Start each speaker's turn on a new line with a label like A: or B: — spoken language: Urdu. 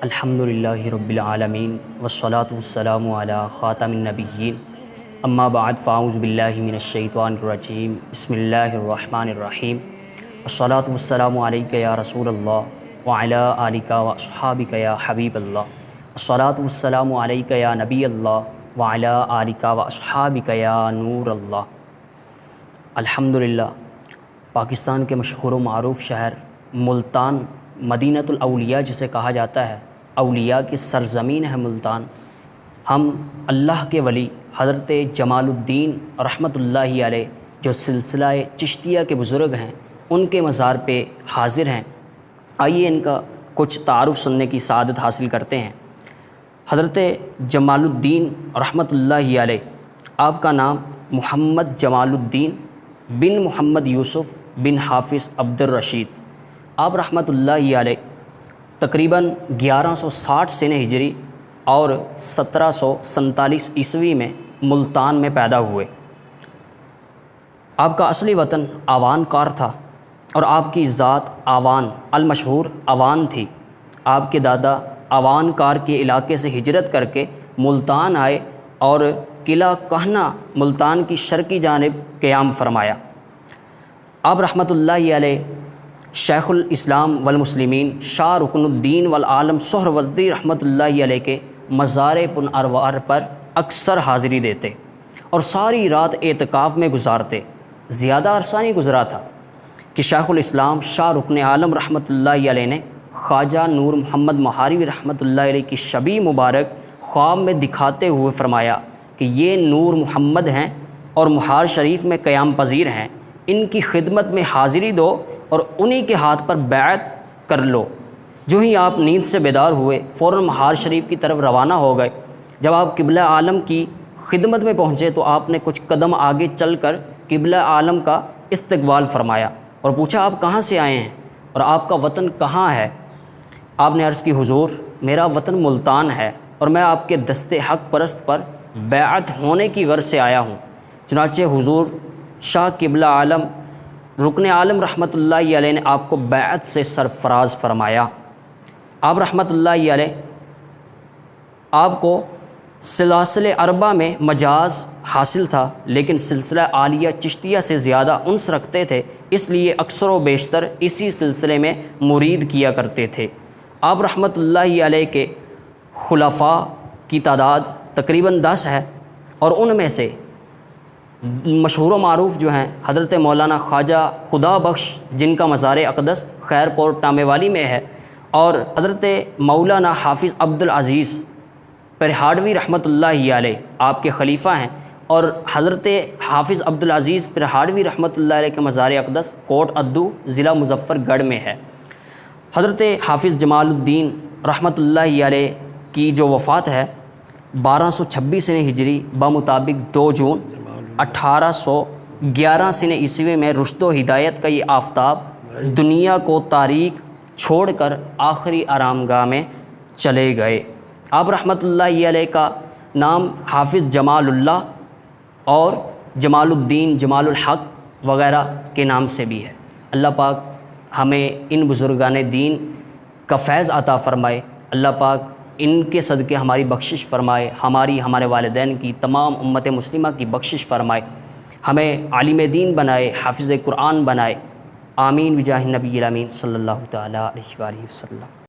A: الحمدللہ رب العالمین والصلاة والسلام علی خاتم النبیین اما بعد فاعوذ باللہ من الشیطان الرجیم بسم اللہ الرحمن الرحیم والصلاة والسلام علیک یا رسول اللہ وعلی آلک واصحابک یا حبیب اللہ والصلاة والسلام علیک یا نبی اللہ وعلی آلک واصحابک یا نور اللہ۔ الحمدللہ پاکستان کے مشہور و معروف شہر ملتان، مدینۃ الاولیاء جسے کہا جاتا ہے، اولیاء کی سرزمین ہے ملتان۔ ہم اللہ کے ولی حضرت جمال الدین رحمۃ اللہ علیہ جو سلسلہ چشتیہ کے بزرگ ہیں، ان کے مزار پہ حاضر ہیں۔ آئیے ان کا کچھ تعارف سننے کی سعادت حاصل کرتے ہیں۔ حضرت جمال الدین رحمۃ اللہ علیہ، آپ کا نام محمد جمال الدین بن محمد یوسف بن حافظ عبد الرشید۔ آپ رحمۃ اللہ علیہ تقریباً 1160 سنہ ہجری اور 1747 عیسوی میں ملتان میں پیدا ہوئے۔ آپ کا اصلی وطن آوان کار تھا اور آپ کی ذات آوان المشہور آوان تھی۔ آپ کے دادا آوان کار کے علاقے سے ہجرت کر کے ملتان آئے اور قلعہ کہنہ ملتان کی شرقی جانب قیام فرمایا۔ آپ رحمۃ اللہ علیہ شیخ الاسلام والمسلمین شاہ رکن الدین والعالم سہروردی رحمۃ اللہ علیہ کے مزار پن اروار پر اکثر حاضری دیتے اور ساری رات اعتکاف میں گزارتے۔ زیادہ عرصہ نہیں گزرا تھا کہ شیخ الاسلام شاہ رکن عالم رحمۃ اللہ علیہ نے خواجہ نور محمد مہاروی رحمۃ اللہ علیہ کی شبیہ مبارک خواب میں دکھاتے ہوئے فرمایا کہ یہ نور محمد ہیں اور مہار شریف میں قیام پذیر ہیں، ان کی خدمت میں حاضری دو اور انہی کے ہاتھ پر بیعت کر لو۔ جو ہی آپ نیند سے بیدار ہوئے فوراً مہار شریف کی طرف روانہ ہو گئے۔ جب آپ قبلہ عالم کی خدمت میں پہنچے تو آپ نے کچھ قدم آگے چل کر قبلہ عالم کا استقبال فرمایا اور پوچھا آپ کہاں سے آئے ہیں اور آپ کا وطن کہاں ہے؟ آپ نے عرض کی حضور میرا وطن ملتان ہے اور میں آپ کے دست حق پرست پر بیعت ہونے کی غرض سے آیا ہوں۔ چنانچہ حضور شاہ قبلہ عالم رکن عالم رحمۃ اللہ علیہ نے آپ کو بیعت سے سرفراز فرمایا۔ آپ رحمۃ اللہ علیہ آپ کو سلاسل اربع میں مجاز حاصل تھا، لیکن سلسلہ عالیہ چشتیہ سے زیادہ انس رکھتے تھے، اس لیے اکثر و بیشتر اسی سلسلے میں مرید کیا کرتے تھے۔ آپ رحمۃ اللہ علیہ کے خلفاء کی تعداد تقریباً 10 ہے اور ان میں سے مشہور و معروف جو ہیں حضرت مولانا خواجہ خدا بخش جن کا مزار اقدس خیر پور ٹامے والی میں ہے، اور حضرت مولانا حافظ عبد العزیز پرہاڑوی رحمۃ اللہ علیہ آپ کے خلیفہ ہیں، اور حضرت حافظ عبد العزیز پرہاڑوی رحمۃ اللہ علیہ کے مزار اقدس کوٹ ادو ضلع مظفر گڑھ میں ہے۔ حضرت حافظ جمال الدین رحمۃ اللہ علیہ کی جو وفات ہے 1226 سنہ ہجری بمطابق 2 جون 1811 سنہ عیسوی میں رشد و ہدایت کا یہ آفتاب دنیا کو تاریک چھوڑ کر آخری آرامگاہ میں چلے گئے۔ آپ رحمۃ اللہ علیہ کا نام حافظ جمال اللہ اور جمال الدین، جمال الحق وغیرہ کے نام سے بھی ہے۔ اللہ پاک ہمیں ان بزرگان دین کا فیض عطا فرمائے، اللہ پاک ان کے صدقے ہماری بخشش فرمائے، ہمارے والدین کی، تمام امت مسلمہ کی بخشش فرمائے، ہمیں عالم دین بنائے، حافظ قرآن بنائے۔ آمین بجاہ النبی الامین صلی اللہ تعالیٰ علیہ وآلہ وسلم۔